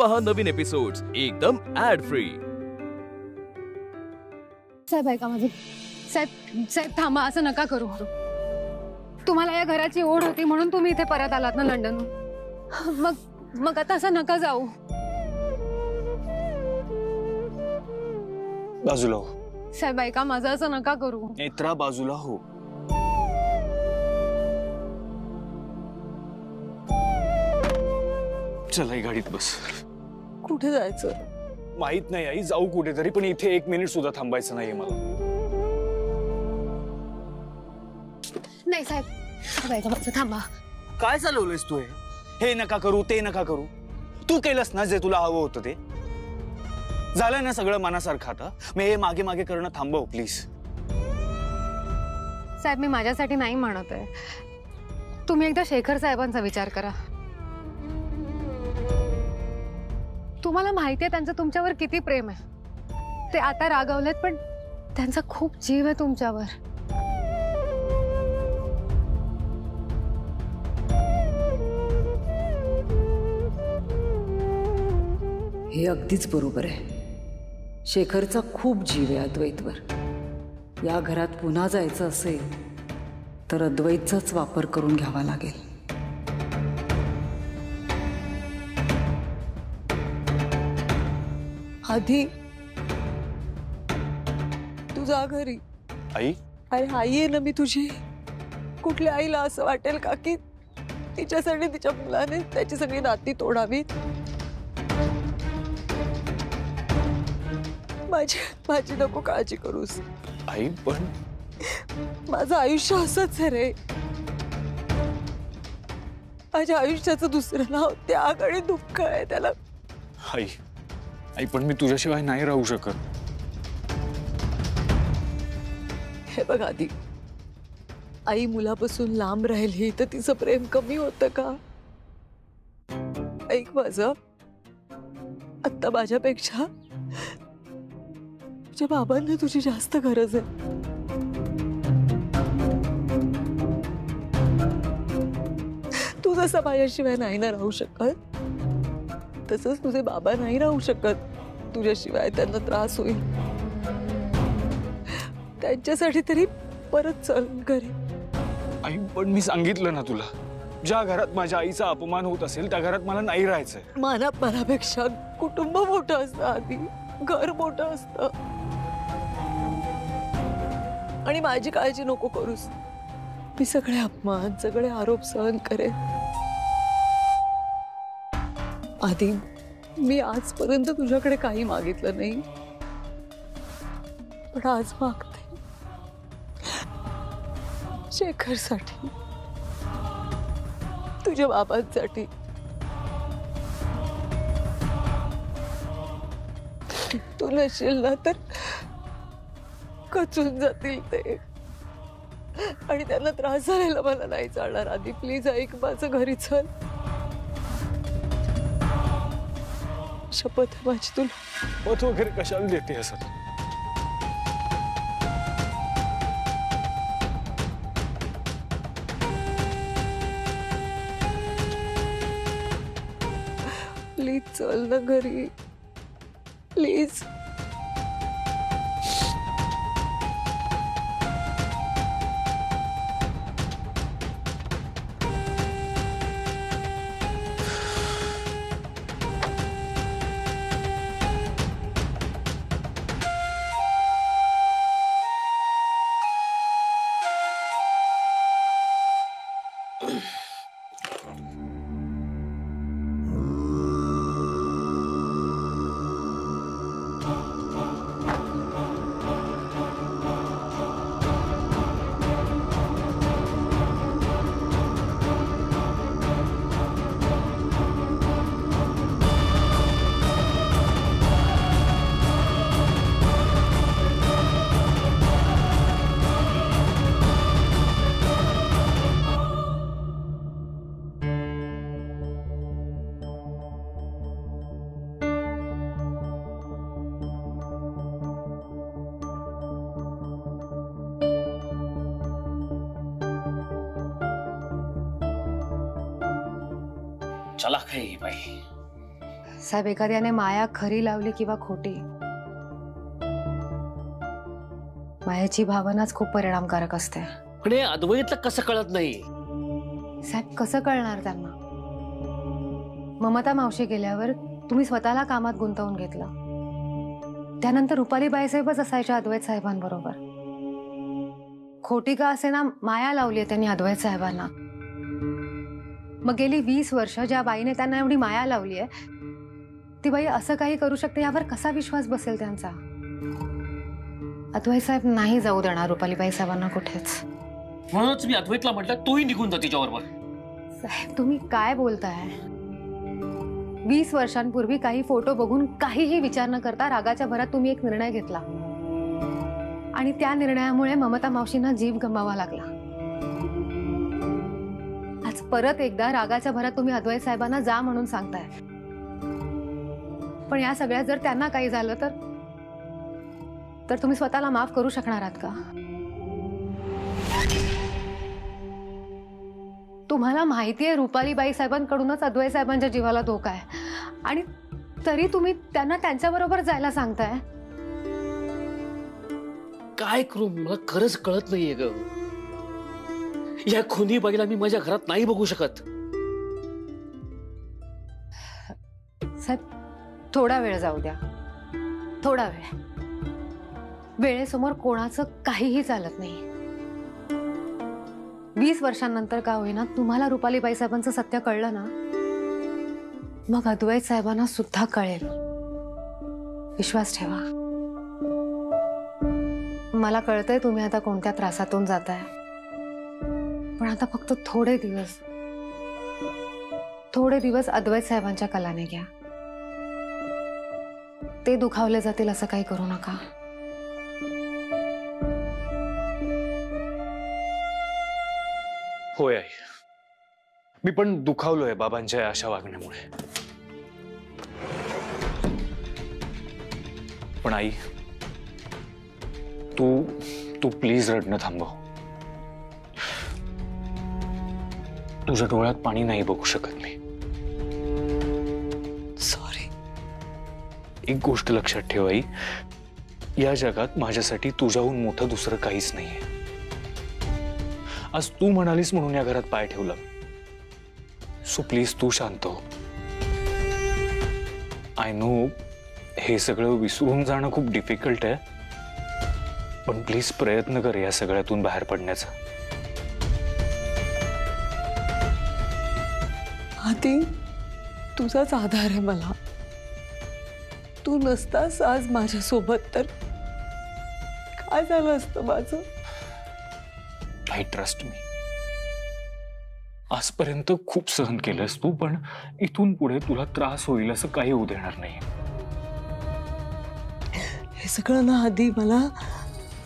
पहा नवीन एपिसोड्स एकदम add free. साहेब ऐका माझं, साहेब साहेब थांबा, असं नका करू। तुम्हाला या घराची ओढ होती म्हणून तुम्ही इथे परत आलात ना लंडनहून। मग आता असं नका जाऊ। बाजूला हो। साहेब ऐका माझं, असं नका करू। नेत्रा बाजूला हो। चल आई गाडीत बस। कुठे जायचं? माहित नाही आई, जाऊ कुठेतरी, पण इथे 1 मिनिट सुद्धा थांबायचं नाहीये मला। नाही साहेब ऐका माझं, थांबा। काय चालवलंयस तू? हे नका करू, ते नका करू। तू केलंस ना जे तुला हवं होतं ते। झालं ना सगळं मनासारखं। आता मी हे मागे मागे करणं थांबव प्लीज। साहेब मी माझ्यासाठी नाही म्हणत आहे, तुम्ही एकदा शेखर साहेबांचा विचार करा। तुम्हाला माहिती आहे त्यांचं तुमच्यावर किती प्रेम आहे। ते आता रागावलेत पण त्यांचा खूप जीव आहे तुमच्यावर। हे अगदीच बरोबर आहे। शेखरचा खूप जीव आहे अद्वैतवर। या घरात पुन्हा जायचं असेल तर अद्वैतचाच वापर करून घ्यावा लागेल। आधी तू जा घरी। आई? अरे आई आहे ना मी तुझी। कुठल्या आईला असं वाटेल का की तिच्यासाठी तिच्या मुलाने त्याची सगळी नाती तोडावीत? माझी नको काळजी करूस आई। पण माझं आयुष्य असंच आहे रे। माझ्या आयुष्याचं दुसरं नाव त्याग आणि दुःख आहे त्याला। आई आई पण मी तुझ्याशिवाय नाही राहू शकत। हे बघ आधी, आई मुलापासून लांब राहिली तर तिचं प्रेम कमी होतं का? ऐक माझं, आत्ता माझ्यापेक्षा तुझ्या बाबांना तुझी जास्त गरज आहे। तू जसं माझ्याशिवाय नाही ना राहू शकत तसंच तुझे बाबा नाही राहू शकत तुझ्याशिवाय। त्यांना त्रास होईल। त्यांच्यासाठी तरी परत चल घरी। आई पण मी सांगितलं ना तुला, ज्या घरात माझ्या आईचा अपमान होत असेल त्या घरात मला नाही राहायचंय। मनापेक्षा कुटुंब मोठं असतं आधी, घर मोठं असतं। आणि माझी काळजी नको करूस। मी सगळे अपमान, सगळे आरोप सहन करेन। आधी मी आजपर्यंत तुझ्याकडे काही मागितलं नाही, पण आज मागते शेखरसाठी, तुझ्या बाबांसाठी। तू नसेल ना तर कचून जातील ते, आणि त्यांना त्रास झालेला मला नाही चालणार। आधी प्लीज ऐक माझं, घरी चल। शपथ आहे माझी तुला। मत वगैरे कशाला देते असं? प्लीज चल ना घरी, प्लीज। चला काही बाई, साहेब, एखाद्याने माया खरी लावली किंवा खोटी, मायाची भावनाच खूप परिणामकारक असते. पण हे अद्वैतला कसं कळत नाही? साहेब, कसं कळणार त्यांना? ममता मावशी गेल्यावर तुम्ही स्वतःला कामात गुंतवून घेतलं. त्यानंतर रुपाली बाईसाहेबच असायच्या अद्वैत साहेबांबरोबर. खोटी का असेना माया लावली आहे त्यांनी अद्वैत साहेबांना. मग गेली 20 वर्ष ज्या बाईने त्यांना एवढी माया लावली आहे, ती बाई असं काही करू शकते यावर कसा विश्वास बसेल त्यांचा? अद्वैत साहेब नाही जाऊ देणार रुपाली बाईसाहेबांना कुठेच. म्हणूनच मी अद्वैतला म्हटलं तूही निघून जा तिच्याबरोबर. साहेब, तुम्ही काय बोलताय? 20 वर्षांपूर्वी काही फोटो बघून काहीही विचार न करता रागाच्या भरात तुम्ही एक निर्णय घेतला आणि त्या निर्णयामुळे ममता मावशींना जीव गमवावा लागला. आज परत एकदा रागाच्या भरात तुम्ही अद्वैत साहेबांना जा म्हणून सांगताय. पण या सगळ्यात जर त्यांना काही झालं तर तुम्ही स्वतःला माफ करू शकणार आहात का? तुम्हाला माहितीये रुपाली बाई साहेबांकडूनच अद्वैत साहेबांच्या जीवाला धोका आहे आणि तरी तुम्ही त्यांना त्यांच्याबरोबर जायला सांगताय. काय करू मला खरंच कळत नाहीये ग. या खुनी बाईला मी माझ्या घरात नाही बघू शकत. साहेब, थोडा वेळ जाऊ द्या, थोडा वेळ. वेळेसमोर कोणाचं काहीही चालत नाही. 20 वर्षांनंतर का होईना तुम्हाला रुपाली बाई साहेबांचं सत्य कळलं ना, मग अद्वैत साहेबांना सुद्धा कळेल. विश्वास ठेवा. मला कळतंय तुम्ही आता कोणत्या त्रासातून जाताय, पण आता फक्त थोडे दिवस अद्वैत साहेबांच्या कलाने घ्या. ते दुखावले जातील असं काही करू नका. होय आई, मी पण दुखावलोय बाबांच्या अशा वागण्यामुळे. पण आई, तू प्लीज रडणं थांबव. तुझ्या डोळ्यात पाणी नाही बघू शकत मी. सॉरी. एक गोष्ट लक्षात ठेव आई, या जगात माझ्यासाठी तुझ्याहून मोठं दुसरं काहीच नाहीये. आज तू म्हणालीस म्हणून या घरात पाय ठेवला. सो प्लीज तू शांत हो. आय नो हे सगळं विसरून जाणं खूप डिफिकल्ट आहे, पण प्लीज प्रयत्न कर या सगळ्यातून बाहेर पडण्याचा. आधी तुझाच आधार आहे मला. तू नसतास आज माझ्यासोबत तर काय झालं असतं माझं? I trust me. आजपर्यंत खूप सहन केलंस तू, पण इथून पुढे तुला त्रास होईल असं काही होऊ देणार नाही. हे सगळं ना आधी मला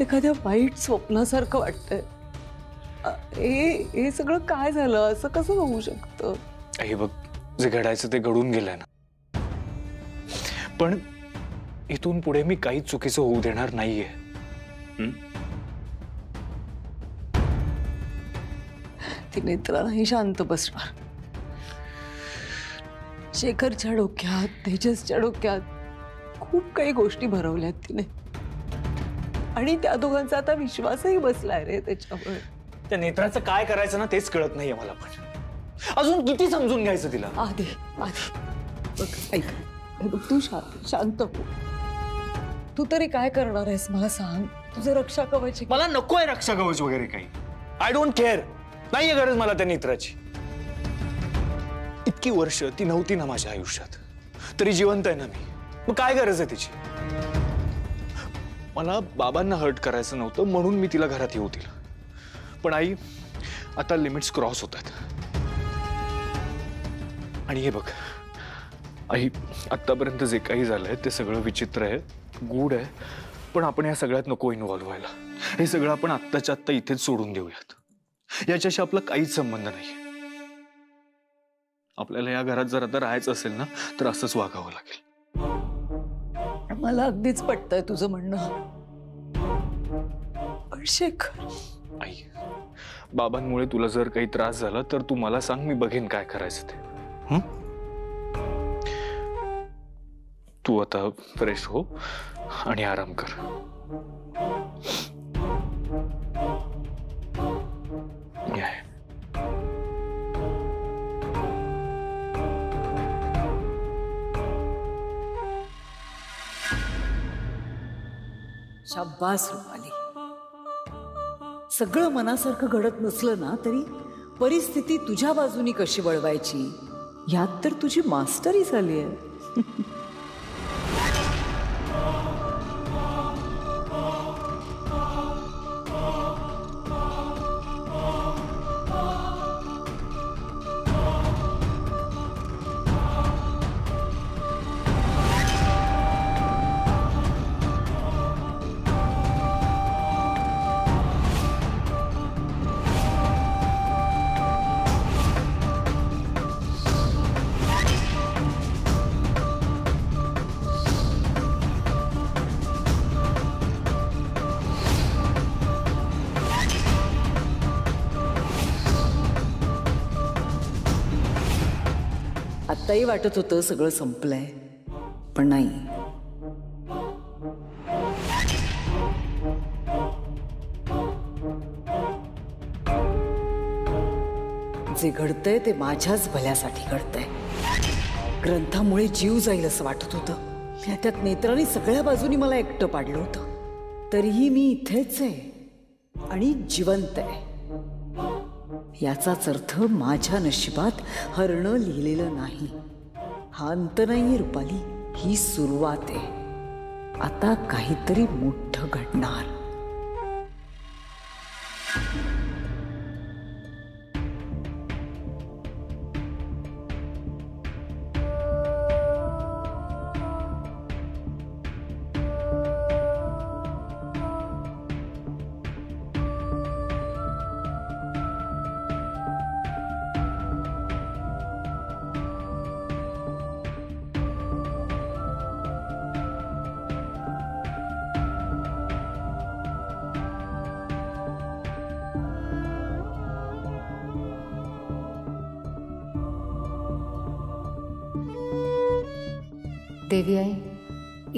एखाद्या वाईट स्वप्नासारखं वाटतंय. हे सगळं काय झालं असं कसं होऊ शकतं? हे बघ, जे घडायचं ते घडून गेलंय ना, पण इथून पुढे मी काहीच चुकीचं होऊ देणार नाहीये. ती नेत्रा नाही शांत बसणार. शेखरच्या डोक्यात, तेजसच्या डोक्यात खूप काही गोष्टी भरवल्यात तिने आणि त्या दोघांचा आता विश्वासही बसलाय रे त्याच्यावर. त्या नेत्राचं काय करायचं ना तेच कळत नाहीये मला. पण अजून किती समजून घ्यायचं तिला? आधी बघ, ऐक, हे बघ, तू शांत हो. तू तरी काय करणार आहेस मला सांग. तुझं रक्षा कवच. मला नकोय रक्षा कवच वगैरे काही. I don't care. नाहीये गरज मला त्या नेत्राची. इतकी वर्ष ती नव्हती ना माझ्या आयुष्यात, तरी जिवंत आहे ना मी. मग काय गरज आहे तिची? मला बाबांना हर्ट करायचं नव्हतं म्हणून मी तिला घरात येऊ दिलं. पण आई, आता लिमिट्स क्रॉस होतात. आणि हे बघ आई, आतापर्यंत जे काही झालंय ते सगळं विचित्र आहे, गूढ आहे, पण आपण या सगळ्यात नको इन्व्हॉल्व्ह व्हायला. हे सगळं आपण आत्ताच्या आत्ता इथेच सोडून देऊयात. याच्याशी आपला काहीच संबंध नाही. आपल्याला या घरात जर आता राहायचं असेल ना तर असंच वागावं लागेल. मला अगदीच पटतंय तुझं म्हणणं. पण शेखर, आई, बाबांमुळे तुला जर काही त्रास झाला तर तू मला सांग, मी बघेन काय करायचं ते. तू आता फ्रेश हो आणि आराम कर. मी आहे. शाब्बास रुपाली. सगळं मनासारखं घडत नसलं ना तरी परिस्थिती तुझ्या बाजूनी कशी वळवायची यात तर तुझी मास्टरी झाली आहे. आत्ताही वाटत होतं सगळं संपलंय, पण नाही. जे घडतंय ते माझ्याच भल्यासाठी घडतंय. ग्रंथामुळे जीव जाईल असं वाटत होतं. त्यात नेत्राने सगळ्या बाजूनी मला एकटं पाडलं होतं. तरीही मी इथेच आहे आणि जिवंत आहे. याचाच अर्थ माझ्या नशिबात हरणं लिहिलेलं नाही. हा अंत नाहीये रुपाली, ही सुरुवात आहे. आता काहीतरी मोठं घडणार. देवी आई,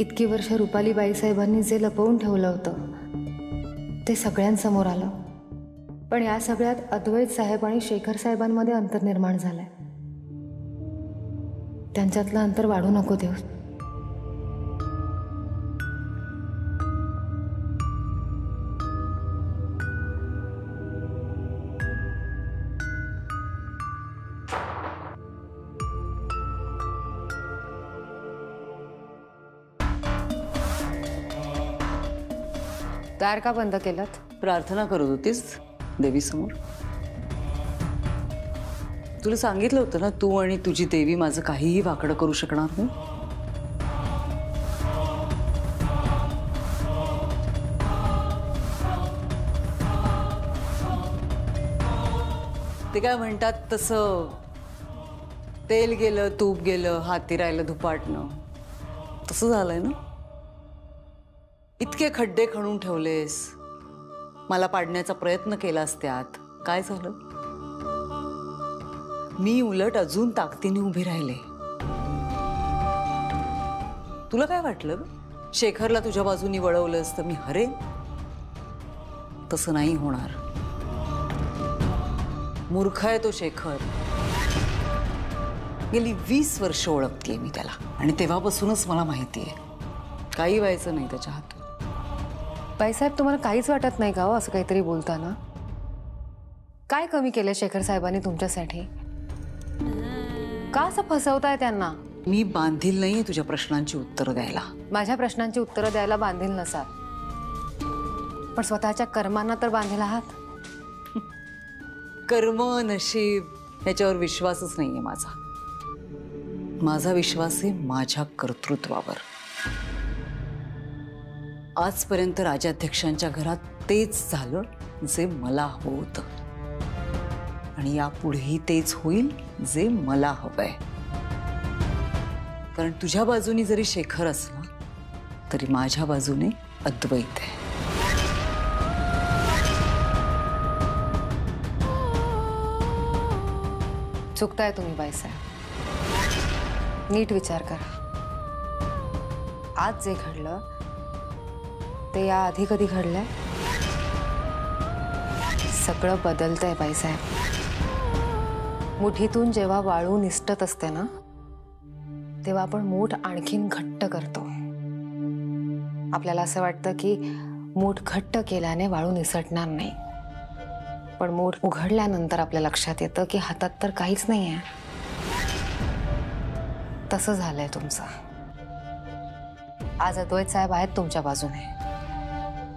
इतकी वर्ष रुपाली बाईसाहेबांनी जे लपवून ठेवलं होतं ते सगळ्यांसमोर आलं. पण या सगळ्यात अद्वैत साहेब आणि शेखर साहेबांमध्ये अंतर निर्माण झालंय. त्यांच्यातलं अंतर वाढू नको देऊ. दार का बंद केलं? प्रार्थना करत होतीस देवीसमोर. तुला सांगितलं होतं ना, तू आणि तुझी देवी माझं काहीही वाकडं करू शकणार नाही. ते काय म्हणतात तसं, तेल गेलं तूप गेलं हाती राहिलं धुपाटणं, तसं झालंय ना. इतके खड्डे खणून ठेवलेस, मला पाडण्याचा प्रयत्न केलास, त्यात काय झालं? मी उलट अजून ताकदीने उभी राहिले. तुला काय वाटलं शेखरला तुझ्या बाजूनी वळवलंस तर मी हरेन? तसं नाही होणार. मूर्ख आहे तो शेखर. गेली 20 वर्ष ओळखतेय मी त्याला आणि तेव्हापासूनच मला माहिती आहे काही व्हायचं नाही त्याच्या हातून. बाईसाहेब, तुम्हाला काहीच वाटत नाही का हो असं काहीतरी बोलताना? काय कमी केलं शेखर साहेबांनी तुमच्यासाठी? का असं फसवताय त्यांना? मी बांधील नाहीये तुझ्या प्रश्नांची उत्तरं द्यायला. माझ्या प्रश्नांची उत्तरं द्यायला बांधील नसाल, पण स्वतःच्या कर्मांना तर बांधील आहात. कर्म नशीब याच्यावर विश्वासच नाहीये माझा. माझा विश्वास आहे माझ्या कर्तृत्वावर. आजपर्यंत राजाध्यक्षांच्या घरात तेच झालं जे मला हवं होतं आणि यापुढेही तेच होईल जे मला हवंय. कारण तुझ्या बाजूनी जरी शेखर असला तरी माझ्या बाजूने अद्वैत आहे. चुकताय तुम्ही बाईसाहेब. नीट विचार करा. आज जे घडलं ते या आधी कधी घडलंय? सगळं बदलतंय बाईसाहेब. मुठीतून जेव्हा वाळू निसटत असते ना, तेव्हा आपण मूठ आणखीन घट्ट करतो. आपल्याला असं वाटतं की मूठ घट्ट केल्याने वाळू निसटणार नाही, पण मूठ उघडल्यानंतर आपल्या लक्षात येतं की हातात तर काहीच नाहीये. तसं झालंय तुमचं. आज अद्वैत साहेब आहेत तुमच्या बाजूने,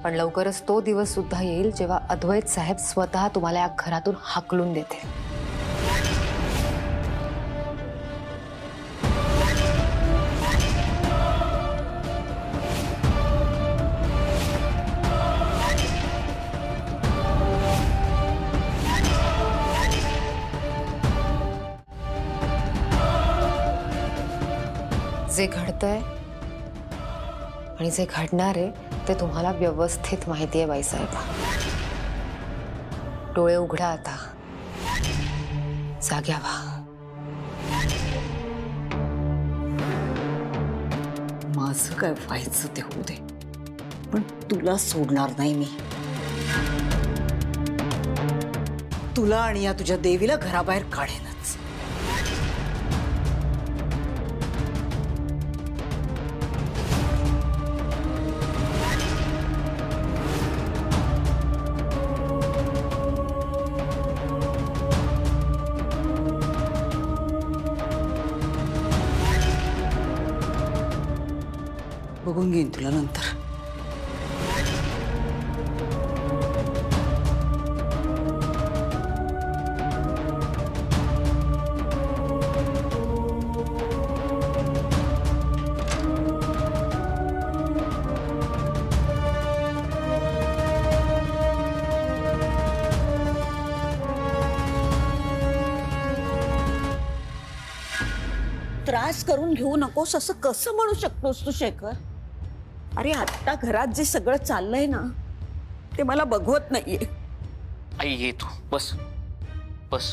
पण लवकरच तो दिवस सुद्धा येईल जेव्हा अद्वैत साहेब स्वतः तुम्हाला या घरातून हाकलून देतील. जे घडतंय आणि जे घडणार आहे ते तुम्हाला व्यवस्थित माहिती आहे बाईसाहेब. डोळे उघडा आता, जाग्या व्हा. माझं काय व्हायचं ते होऊ दे, पण तुला सोडणार नाही मी. तुला आणि या तुझ्या देवीला घराबाहेर काढेनच. बघून घेईन तुला नंतर. त्रास करून घेऊ नकोस असं कसं म्हणू शकतोस तू शेखर? अरे आता घरात जे सगळं चाललंय ना ते मला बघवत नाहीये. आई ये तू बस बस.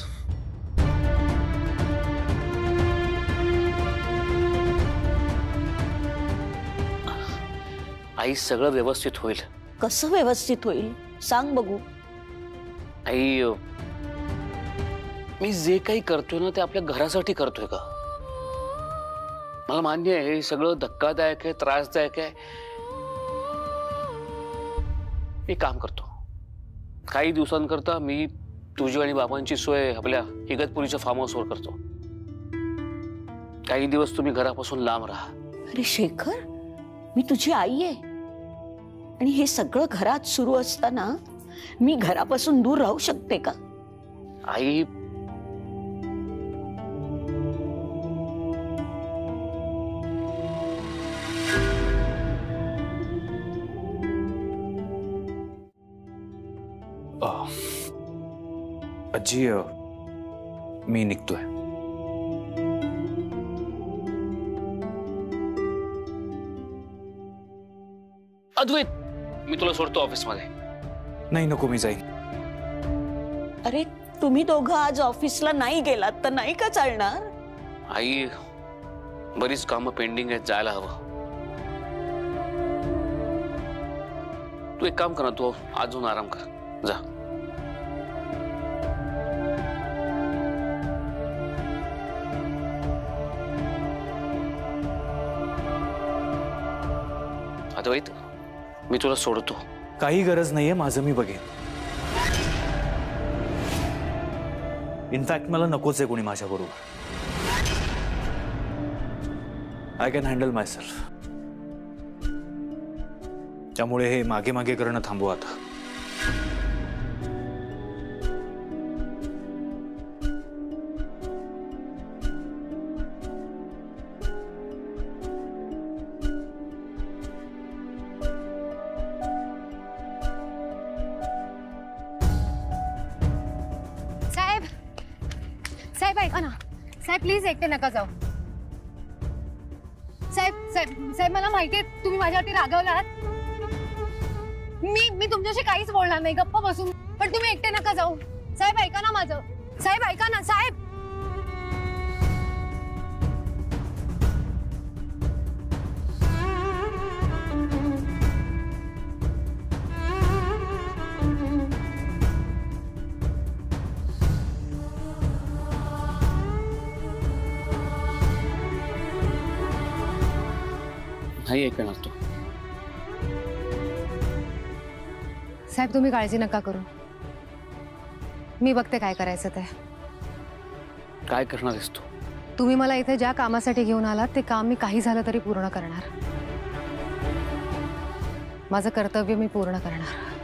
आई सगळं व्यवस्थित होईल. कसं व्यवस्थित होईल सांग बघू. आई मी जे काही करतोय ना ते आपल्या घरासाठी करतोय का? मला मान्य आहे हे सगळं धक्कादायक आहे, त्रासदायक आहे. मी काम करतो. काही दिवसांकरता मी तुझी आणि बाबांची सोय आपल्या इगतपुरीच्या फार्म हाऊसवर करतो. काही दिवस तुम्ही घरापासून लांब राहा. अरे शेखर, मी तुझी आई आहे आणि हे सगळं घरात सुरू असताना मी घरापासून दूर राहू शकते का? आई आजी मी निघतोय. अद्वैत मी तुला सोडतो ऑफिस मध्ये. नाही नको, मी जाईन. अरे तुम्ही दोघं आज ऑफिसला नाही गेलात तर नाही का चालणार? आई बरीच कामं पेंडिंग आहेत, जायला हवं. तू एक काम कर ना, तू आज जाऊन आराम कर जा. अद्वैत मी तुला सोडतो. काही गरज नाहीये, माझं मी बघेन. इनफॅक्ट मला नकोच आहे कोणी माझ्या बरोबर. I can handle my self. त्यामुळे हे मागे मागे करणं थांबवा आता. साहेब ऐका ना साहेब, प्लीज एकटे नका जाऊ. साहेब साहेब साहेब मला माहितीये तुम्ही माझ्यावरती रागावलात. मी तुमच्याशी काहीच बोलणार नाही, गप्प बसून. पण तुम्ही एकटे नका जाऊ. साहेब ऐका ना माझं. साहेब ऐका ना साहेब. नाही ऐकणार तो. साहेब तुम्ही काळजी नका करू, मी बघते काय करायचं ते. काय करणार आहेस तू? तुम्ही मला इथे ज्या कामासाठी घेऊन आलात ते काम मी काही झालं तरी पूर्ण करणार. माझं कर्तव्य मी पूर्ण करणार.